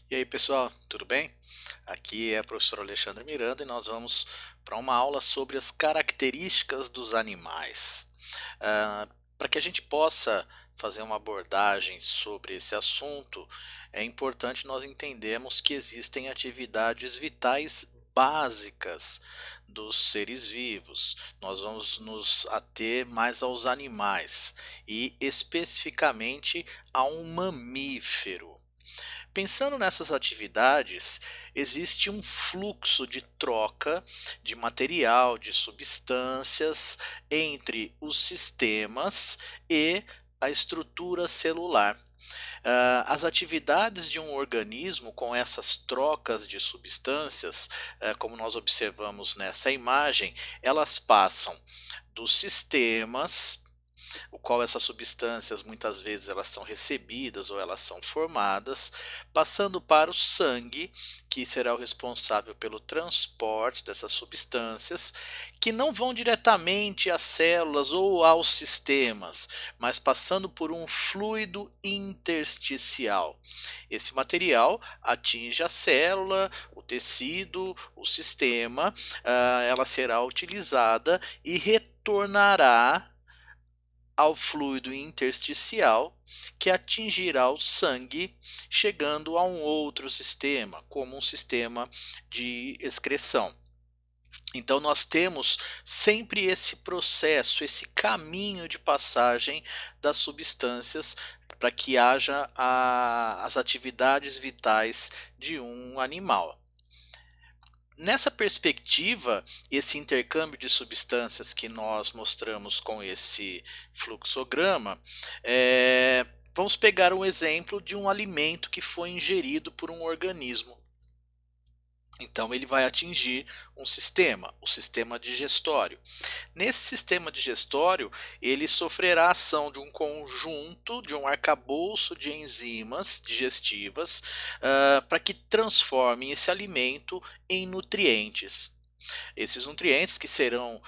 E aí, pessoal, tudo bem? Aqui é o professor Alexandre Miranda e nós vamos para uma aula sobre as características dos animais. Para que a gente possa fazer uma abordagem sobre esse assunto, é importante nós entendermos que existem atividades vitais básicas dos seres vivos. Nós vamos nos ater mais aos animais e especificamente a um mamífero. Pensando nessas atividades, existe um fluxo de troca de material, de substâncias entre os sistemas e a estrutura celular. As atividades de um organismo com essas trocas de substâncias, como nós observamos nessa imagem, elas passam dos sistemas, o qual essas substâncias muitas vezes elas são recebidas ou elas são formadas, passando para o sangue, que será o responsável pelo transporte dessas substâncias, que não vão diretamente às células ou aos sistemas, mas passando por um fluido intersticial. Esse material atinge a célula, o tecido, o sistema, ela será utilizada e retornará ao fluido intersticial, que atingirá o sangue, chegando a um outro sistema, como um sistema de excreção. Então nós temos sempre esse processo, esse caminho de passagem das substâncias para que haja as atividades vitais de um animal. Nessa perspectiva, esse intercâmbio de substâncias que nós mostramos com esse fluxograma, vamos pegar um exemplo de um alimento que foi ingerido por um organismo. Então ele vai atingir um sistema, o sistema digestório. Nesse sistema digestório, ele sofrerá a ação de um conjunto, de um arcabouço de enzimas digestivas, para que transformem esse alimento em nutrientes. Esses nutrientes, que serão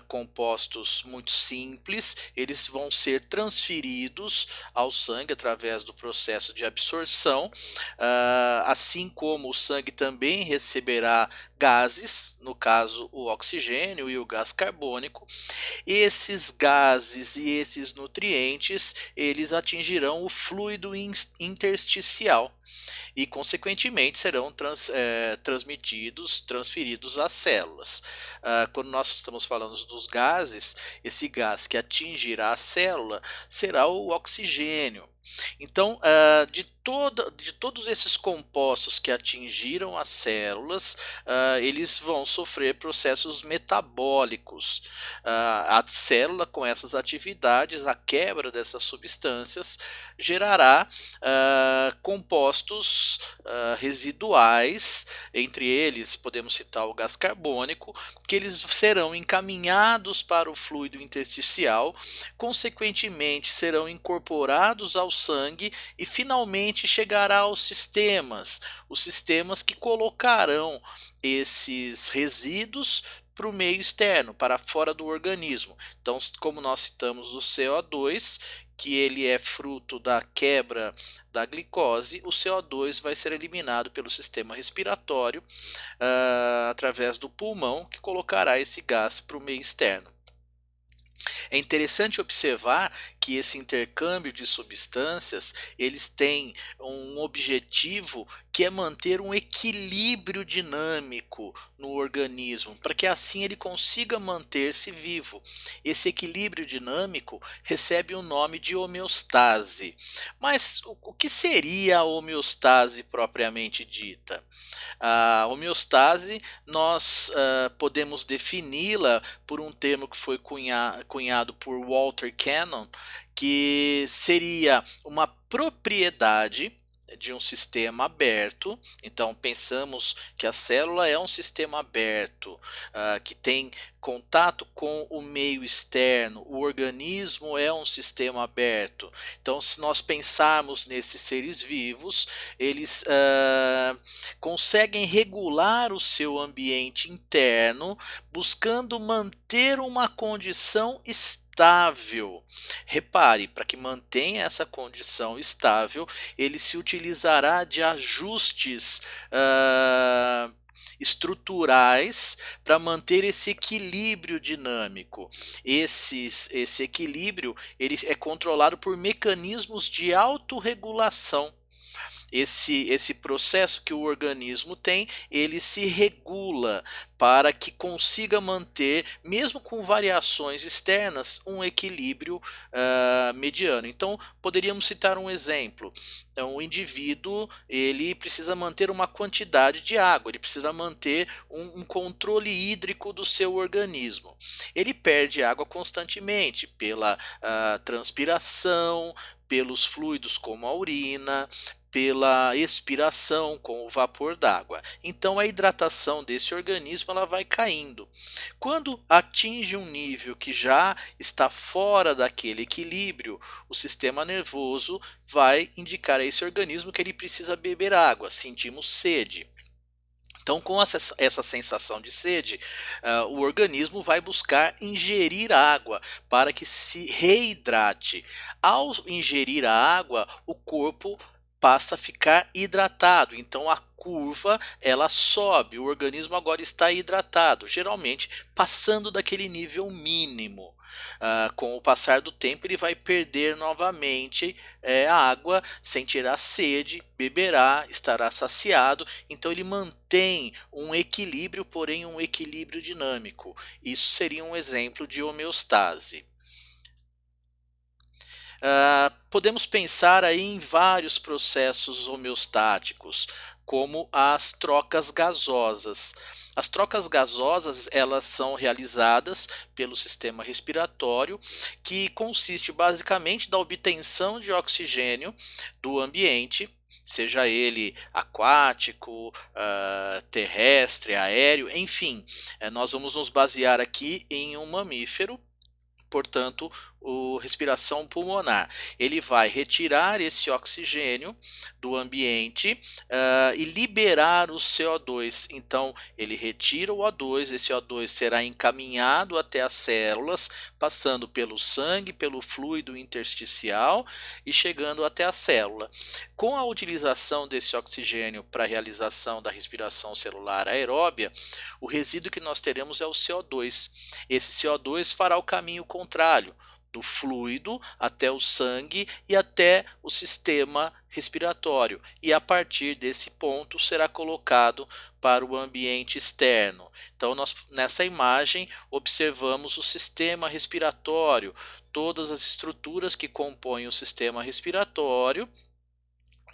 compostos muito simples, eles vão ser transferidos ao sangue através do processo de absorção, assim como o sangue também receberá gases, no caso o oxigênio e o gás carbônico. Esses gases e esses nutrientes, eles atingirão o fluido intersticial e, consequentemente, serão transferidos às células. Quando nós estamos falando dos gases, esse gás que atingirá a célula será o oxigênio. Então, de todos esses compostos que atingiram as células, eles vão sofrer processos metabólicos. A célula, com essas atividades, a quebra dessas substâncias, gerará compostos residuais, entre eles podemos citar o gás carbônico, que eles serão encaminhados para o fluido intersticial, consequentemente serão incorporados ao sangue e finalmente chegará aos sistemas, os sistemas que colocarão esses resíduos para o meio externo, para fora do organismo. Então, como nós citamos o CO2, que ele é fruto da quebra da glicose, o CO2 vai ser eliminado pelo sistema respiratório, através do pulmão, que colocará esse gás para o meio externo. É interessante observar que esse intercâmbio de substâncias, eles têm um objetivo, que é manter um equilíbrio dinâmico no organismo, para que assim ele consiga manter-se vivo. Esse equilíbrio dinâmico recebe o nome de homeostase. Mas o que seria a homeostase propriamente dita? A homeostase, nós podemos defini-la por um termo que foi cunhado por Walter Cannon, que seria uma propriedade de um sistema aberto. Então pensamos que a célula é um sistema aberto, que tem contato com o meio externo, o organismo é um sistema aberto. Então, se nós pensarmos nesses seres vivos, eles conseguem regular o seu ambiente interno, buscando manter uma condição estável. Repare, para que mantenha essa condição estável, ele se utilizará de ajustes estruturais para manter esse equilíbrio dinâmico. Esse equilíbrio ele é controlado por mecanismos de autorregulação. Esse processo que o organismo tem, ele se regula para que consiga manter, mesmo com variações externas, um equilíbrio mediano. Então, poderíamos citar um exemplo. Então, o indivíduo ele precisa manter uma quantidade de água, ele precisa manter um controle hídrico do seu organismo. Ele perde água constantemente pela transpiração, pelos fluidos como a urina, pela expiração com o vapor d'água. Então a hidratação desse organismo ela vai caindo. Quando atinge um nível que já está fora daquele equilíbrio, o sistema nervoso vai indicar a esse organismo que ele precisa beber água, sentimos sede. Então, com essa sensação de sede, o organismo vai buscar ingerir água para que se reidrate. Ao ingerir a água, o corpo passa a ficar hidratado. Então, a curva ela sobe. O organismo agora está hidratado, geralmente passando daquele nível mínimo. Com o passar do tempo, ele vai perder novamente a água, sentirá sede, beberá, estará saciado. Então, ele mantém um equilíbrio, porém um equilíbrio dinâmico. Isso seria um exemplo de homeostase. Podemos pensar aí em vários processos homeostáticos, como as trocas gasosas. As trocas gasosas elas são realizadas pelo sistema respiratório, que consiste basicamente da obtenção de oxigênio do ambiente, seja ele aquático, terrestre, aéreo, enfim, nós vamos nos basear aqui em um mamífero. Portanto, o respiração pulmonar, ele vai retirar esse oxigênio do ambiente e liberar o CO2. Então, ele retira o O2, esse O2 será encaminhado até as células, passando pelo sangue, pelo fluido intersticial e chegando até a célula. Com a utilização desse oxigênio para a realização da respiração celular aeróbia, o resíduo que nós teremos é o CO2. Esse CO2 fará o caminho contrário, do fluido até o sangue e até o sistema respiratório, e a partir desse ponto será colocado para o ambiente externo. Então nós nessa imagem observamos o sistema respiratório, todas as estruturas que compõem o sistema respiratório.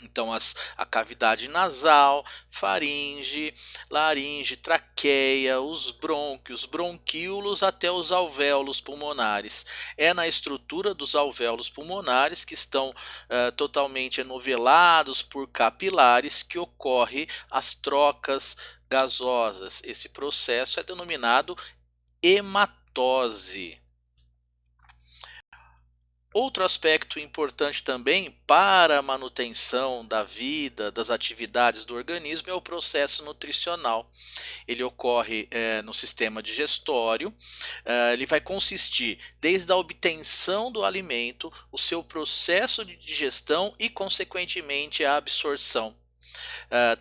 Então, a cavidade nasal, faringe, laringe, traqueia, os brônquios, bronquíolos até os alvéolos pulmonares. É na estrutura dos alvéolos pulmonares, que estão totalmente enovelados por capilares, que ocorre as trocas gasosas. Esse processo é denominado hematose. Outro aspecto importante também para a manutenção da vida, das atividades do organismo, é o processo nutricional. Ele ocorre no sistema digestório, ele vai consistir desde a obtenção do alimento, o seu processo de digestão e, consequentemente, a absorção.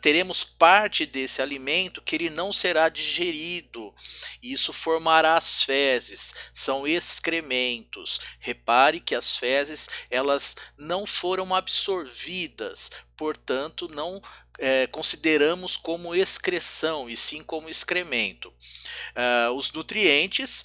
Teremos parte desse alimento que ele não será digerido. Isso formará as fezes, são excrementos. Repare que as fezes elas não foram absorvidas, portanto não consideramos como excreção e sim como excremento. Os nutrientes,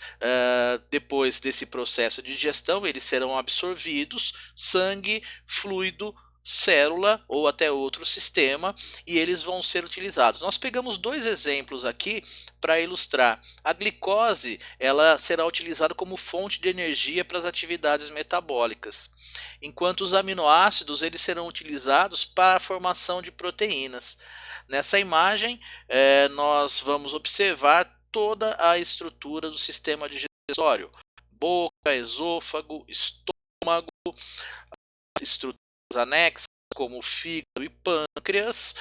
depois desse processo de digestão, eles serão absorvidos, sangue, fluido, célula ou até outro sistema, e eles vão ser utilizados. Nós pegamos dois exemplos aqui para ilustrar. A glicose ela será utilizada como fonte de energia para as atividades metabólicas, enquanto os aminoácidos eles serão utilizados para a formação de proteínas. Nessa imagem nós vamos observar toda a estrutura do sistema digestório: boca, esôfago, estômago, estruturas anexas como fígado e pâncreas,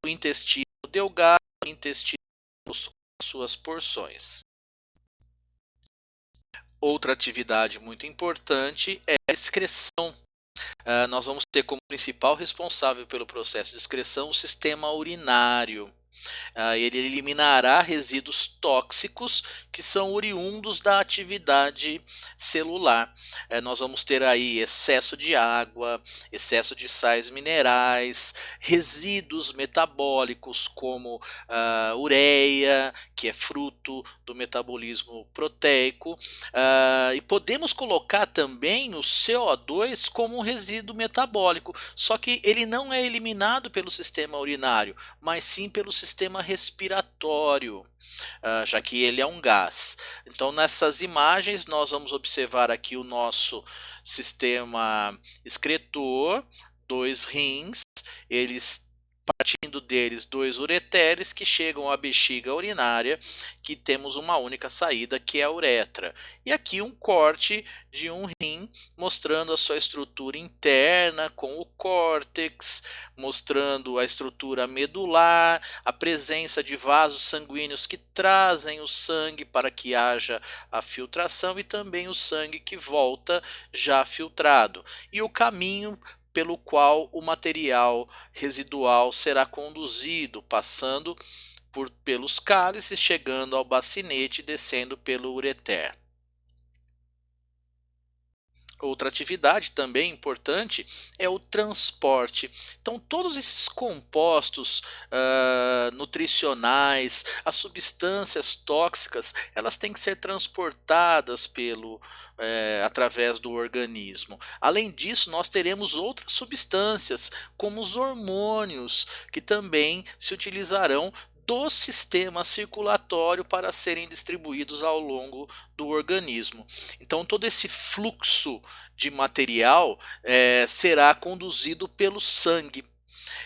o intestino delgado, o intestino com suas porções. Outra atividade muito importante é a excreção. Nós vamos ter como principal responsável pelo processo de excreção o sistema urinário. Ele eliminará resíduos tóxicos que são oriundos da atividade celular. Nós vamos ter aí excesso de água, excesso de sais minerais, resíduos metabólicos como ureia, que é fruto do metabolismo proteico, e podemos colocar também o CO2 como um resíduo metabólico, só que ele não é eliminado pelo sistema urinário, mas sim pelo sistema respiratório, já que ele é um gás. Então, nessas imagens, nós vamos observar aqui o nosso sistema excretor, dois rins, eles partindo deles dois ureteres que chegam à bexiga urinária, que temos uma única saída, que é a uretra. E aqui um corte de um rim, mostrando a sua estrutura interna com o córtex, mostrando a estrutura medular, a presença de vasos sanguíneos que trazem o sangue para que haja a filtração e também o sangue que volta já filtrado. E o caminho pelo qual o material residual será conduzido, passando pelos cálices, chegando ao bacinete e descendo pelo ureter. Outra atividade também importante é o transporte. Então, todos esses compostos nutricionais, as substâncias tóxicas, elas têm que ser transportadas através do organismo. Além disso, nós teremos outras substâncias, como os hormônios, que também se utilizarão do sistema circulatório para serem distribuídos ao longo do organismo. Então, todo esse fluxo de material será conduzido pelo sangue.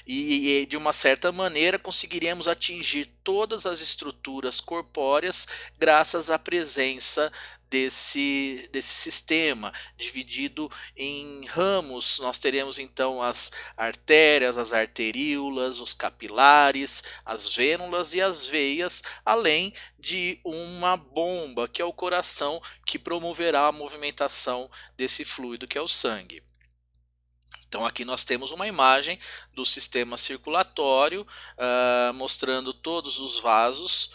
E de uma certa maneira conseguiremos atingir todas as estruturas corpóreas graças à presença desse sistema dividido em ramos. Nós teremos então as artérias, as arteríolas, os capilares, as vênulas e as veias, além de uma bomba, que é o coração, que promoverá a movimentação desse fluido que é o sangue. Então aqui nós temos uma imagem do sistema circulatório, mostrando todos os vasos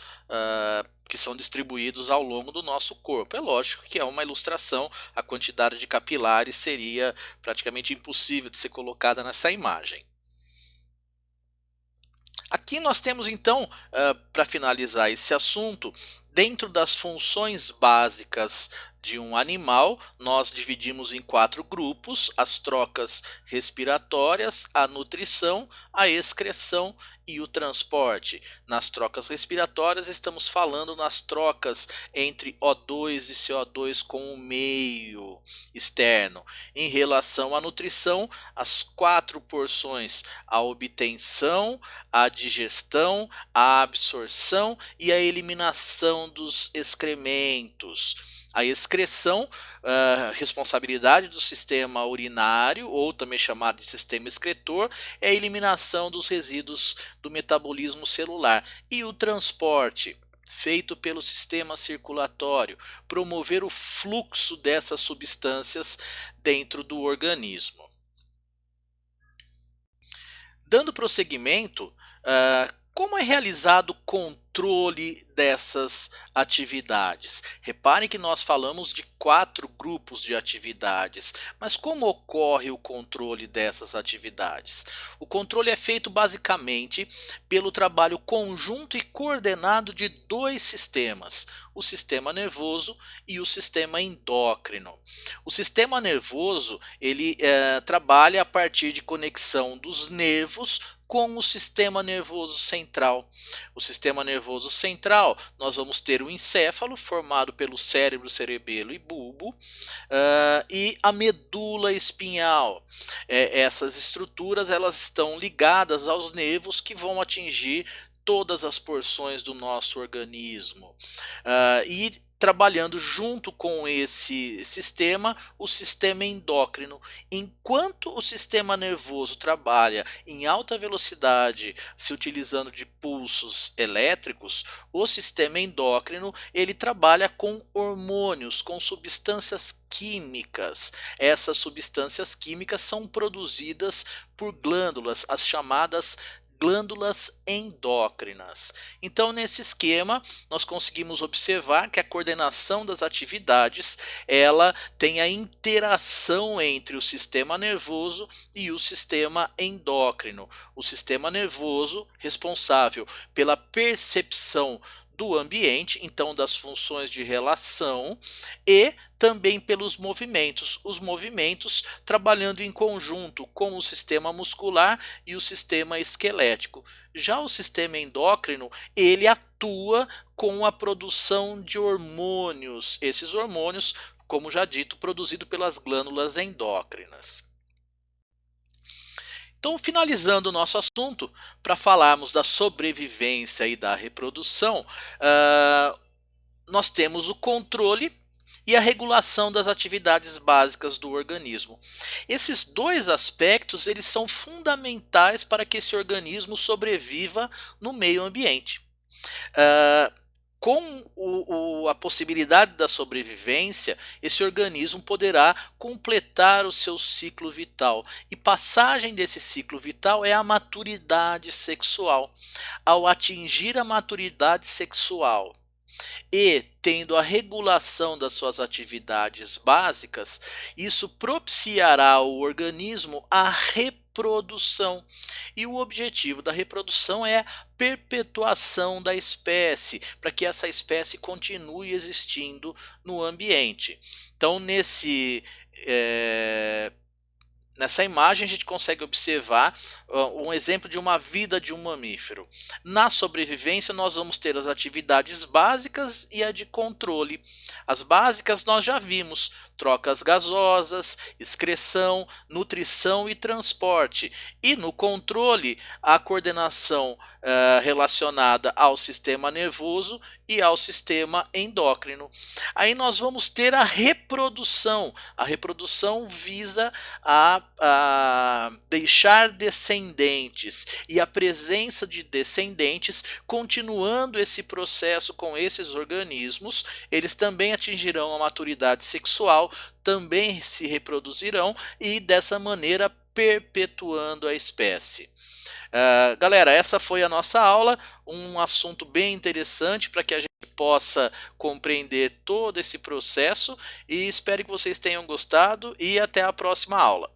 que são distribuídos ao longo do nosso corpo. É lógico que é uma ilustração, a quantidade de capilares seria praticamente impossível de ser colocada nessa imagem. Aqui nós temos então, para finalizar esse assunto, dentro das funções básicas de um animal, nós dividimos em 4 grupos: as trocas respiratórias, a nutrição, a excreção e o transporte. Nas trocas respiratórias, estamos falando nas trocas entre O2 e CO2 com o meio externo. Em relação à nutrição, as 4 porções: a obtenção, a digestão, a absorção e a eliminação dos excrementos. A excreção, responsabilidade do sistema urinário, ou também chamado de sistema excretor, é a eliminação dos resíduos do metabolismo celular. E o transporte, feito pelo sistema circulatório, promover o fluxo dessas substâncias dentro do organismo. Dando prosseguimento, como é realizado o controle dessas atividades? Reparem que nós falamos de 4 grupos de atividades, mas como ocorre o controle dessas atividades? O controle é feito basicamente pelo trabalho conjunto e coordenado de 2 sistemas, o sistema nervoso e o sistema endócrino. O sistema nervoso, ele trabalha a partir de conexão dos nervos com o sistema nervoso central. O sistema nervoso central, nós vamos ter o encéfalo, formado pelo cérebro, cerebelo e bulbo, e a medula espinhal. Essas estruturas, elas estão ligadas aos nervos que vão atingir todas as porções do nosso organismo. E trabalhando junto com esse sistema, o sistema endócrino. Enquanto o sistema nervoso trabalha em alta velocidade, se utilizando de pulsos elétricos, o sistema endócrino ele trabalha com hormônios, com substâncias químicas. Essas substâncias químicas são produzidas por glândulas, as chamadas glândulas endócrinas. Então, nesse esquema, nós conseguimos observar que a coordenação das atividades, ela tem a interação entre o sistema nervoso e o sistema endócrino. O sistema nervoso responsável pela percepção do ambiente, então das funções de relação, e também pelos movimentos, os movimentos trabalhando em conjunto com o sistema muscular e o sistema esquelético. Já o sistema endócrino, ele atua com a produção de hormônios, esses hormônios, como já dito, produzido pelas glândulas endócrinas. Então, finalizando o nosso assunto, para falarmos da sobrevivência e da reprodução, nós temos o controle e a regulação das atividades básicas do organismo. Esses dois aspectos eles são fundamentais para que esse organismo sobreviva no meio ambiente. Ah, com a possibilidade da sobrevivência, esse organismo poderá completar o seu ciclo vital. E passagem desse ciclo vital é a maturidade sexual. Ao atingir a maturidade sexual e tendo a regulação das suas atividades básicas, isso propiciará ao organismo a reprodução. E o objetivo da reprodução é a perpetuação da espécie, para que essa espécie continue existindo no ambiente. Então, nessa imagem a gente consegue observar um exemplo de uma vida de um mamífero. Na sobrevivência nós vamos ter as atividades básicas e a de controle. As básicas nós já vimos: trocas gasosas, excreção, nutrição e transporte. E no controle, a coordenação relacionada ao sistema nervoso e ao sistema endócrino. Aí nós vamos ter a reprodução. A reprodução visa a deixar descendentes, e a presença de descendentes, continuando esse processo com esses organismos, eles também atingirão a maturidade sexual, também se reproduzirão e dessa maneira perpetuando a espécie. Galera, essa foi a nossa aula, um assunto bem interessante para que a gente possa compreender todo esse processo, e espero que vocês tenham gostado e até a próxima aula.